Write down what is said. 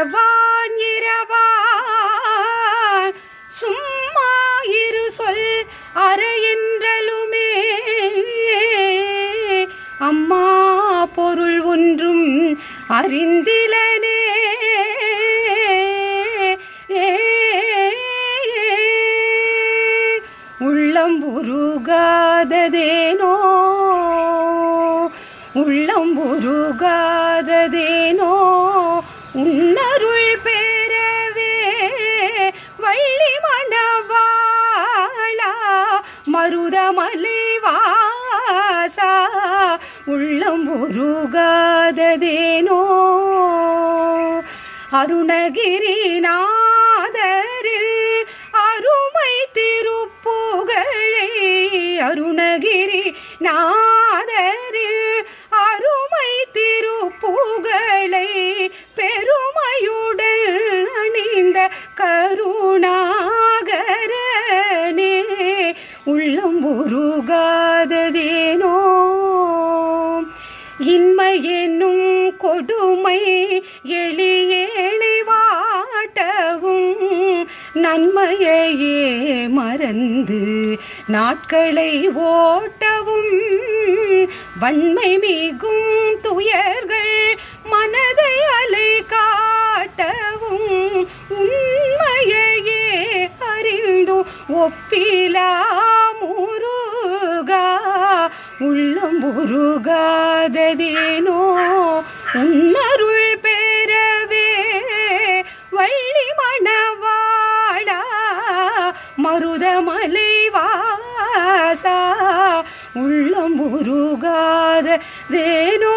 இரவான் இரவான் சும்மா இரு சொல் அறையென்றலுமே அம்மா பொருள் ஒன்றும் அறிந்திலனே உள்ளம் உருகாததேனோ உள்ளம் உருகாததேனோ உன்னருள் பெறவே வள்ளி மணவாளா மருதமலை வாசா உள்ளம் உருகாததேனோ அருணகிரிநாதரில் அருமை திருப்புகழை அருணகிரி நாதரில் அருமை திருப்புகழை பெருமையுடன் அணிந்த கருணாகரனே உள்ளம் உருகாததேனோ இன்மை என்னும் கொடுமை எளியேனை வாட்டவும் நன்மையையே மறந்து நாட்களை ஓட்டவும் வன்மை மிகும் துயர்கள் மனதை அலை காட்டவும் உண்மையையே அறிந்து ஒப்பிலா முருகா உள்ளம் உருகாததேனோ உன்னருள் பெறவே வள்ளி மணவாளா மருதமலை வாசா உள்ளம் உருகாததேனோ